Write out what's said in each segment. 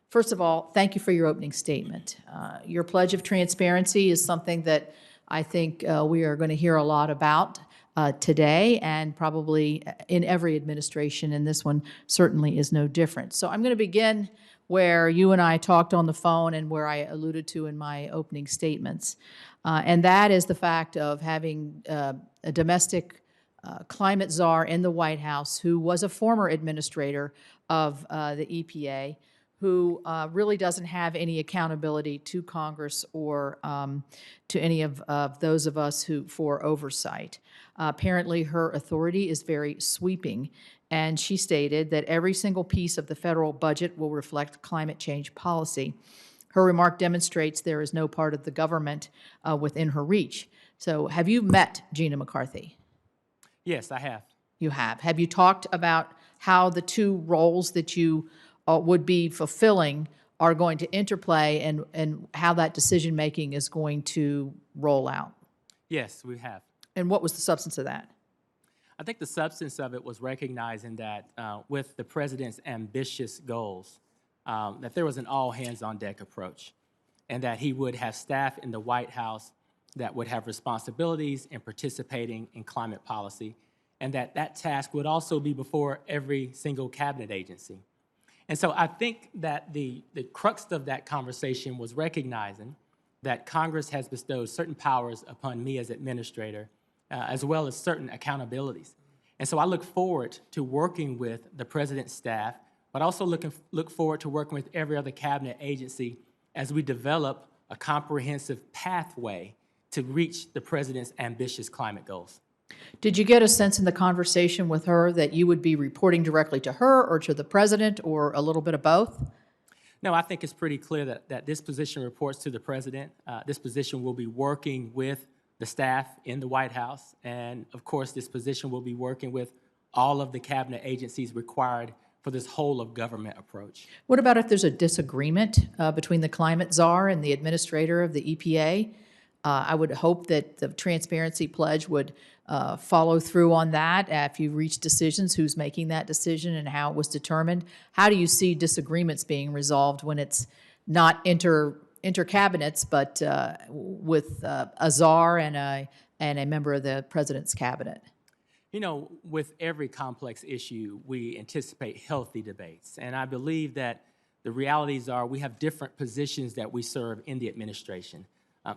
First of all, thank you for your opening statement. Your pledge of transparency is something that I think we are going to hear a lot about today and probably in every administration, and this one certainly is no different. So I'm going to begin where you and I talked on the phone and where I alluded to in my opening statements, and that is the fact of having a domestic climate czar in the White House who was a former administrator of the EPA, who really doesn't have any accountability to Congress or to any of those of us who for oversight. Apparently, her authority is very sweeping, and she stated that every single piece of the federal budget will reflect climate change policy. Her remark demonstrates there is no part of the government within her reach. So have you met Gina McCarthy? Yes, I have. You have. Have you talked about how the two roles that you would be fulfilling are going to interplay and how that decision-making is going to roll out? Yes, we have. And what was the substance of that? I think the substance of it was recognizing that with the president's ambitious goals, that there was an all-hands-on-deck approach, and that he would have staff in the White House that would have responsibilities in participating in climate policy, and that that task would also be before every single cabinet agency. And so I think that the crux of that conversation was recognizing that Congress has bestowed certain powers upon me as administrator, as well as certain accountabilities. And so I look forward to working with the president's staff, but also look forward to working with every other cabinet agency as we develop a comprehensive pathway to reach the president's ambitious climate goals. Did you get a sense in the conversation with her that you would be reporting directly to her or to the president or a little bit of both? No, I think it's pretty clear that this position reports to the president. This position will be working with the staff in the White House. And of course, this position will be working with all of the cabinet agencies required for this whole of government approach. What about if there's a disagreement between the climate czar and the administrator of the EPA? I would hope that the transparency pledge would follow through on that. If you reach decisions, who's making that decision and how it was determined? How do you see disagreements being resolved when it's not inter-cabinets, but with a czar and a member of the president's cabinet? You know, with every complex issue, we anticipate healthy debates. And I believe that the realities are we have different positions that we serve in the administration.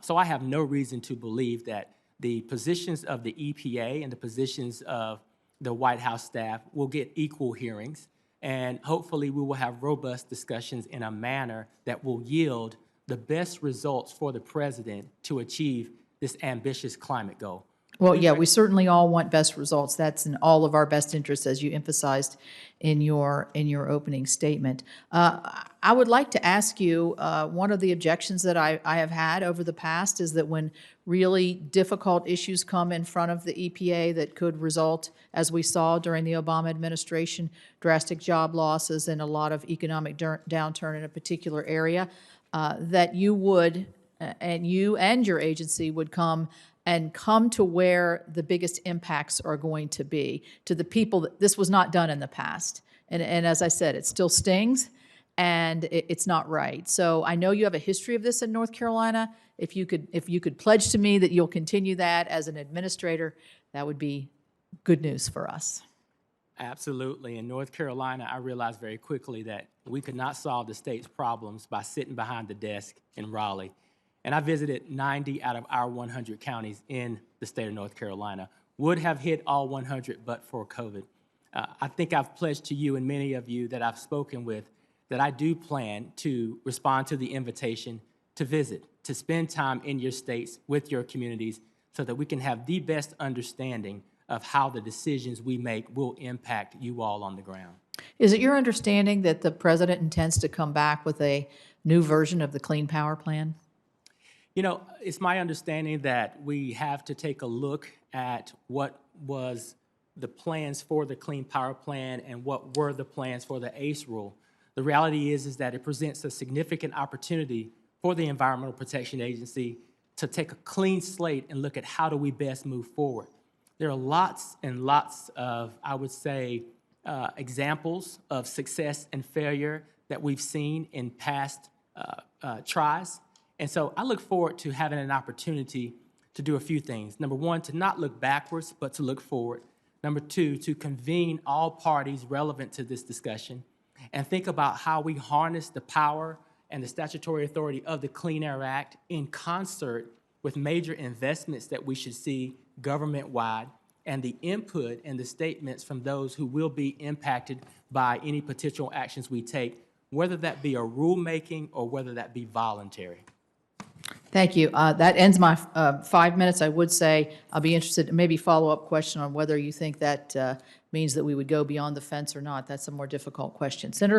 So I have no reason to believe that the positions of the EPA and the positions of the White House staff will get equal hearings. And hopefully we will have robust discussions in a manner that will yield the best results for the president to achieve this ambitious climate goal. Well, yeah, we certainly all want best results. That's in all of our best interests, as you emphasized in your opening statement. I would like to ask you, one of the objections that I have had over the past is that when really difficult issues come in front of the EPA that could result, as we saw during the Obama administration, drastic job losses and a lot of economic downturn in a particular area, that you would, and you and your agency would come to where the biggest impacts are going to be, to the people that this was not done in the past. And as I said, it still stings, and it's not right. So I know you have a history of this in North Carolina. If you could pledge to me that you'll continue that as an administrator, that would be good news for us. Absolutely. In North Carolina, I realized very quickly that we could not solve the state's problems by sitting behind the desk in Raleigh. And I visited 90 out of our 100 counties in the state of North Carolina. Would have hit all 100 but for COVID. I think I've pledged to you and many of you that I've spoken with that I do plan to respond to the invitation to visit, to spend time in your states with your communities so that we can have the best understanding of how the decisions we make will impact you all on the ground. Is it your understanding that the president intends to come back with a new version of the Clean Power Plan? You know, it's my understanding that we have to take a look at what was the plans for the Clean Power Plan and what were the plans for the ACE rule. The reality is that it presents a significant opportunity for the Environmental Protection Agency to take a clean slate and look at how do we best move forward. There are lots and lots of, I would say, examples of success and failure that we've seen in past tries. And so I look forward to having an opportunity to do a few things. Number one, to not look backwards, but to look forward. Number two, to convene all parties relevant to this discussion and think about how we harness the power and the statutory authority of the Clean Air Act in concert with major investments that we should see government-wide and the input and the statements from those who will be impacted by any potential actions we take, whether that be a rulemaking or whether that be voluntary. Thank you. That ends my 5 minutes. I would say I'll be interested in maybe follow-up question on whether you think that means that we would go beyond the fence or not. That's a more difficult question. Senator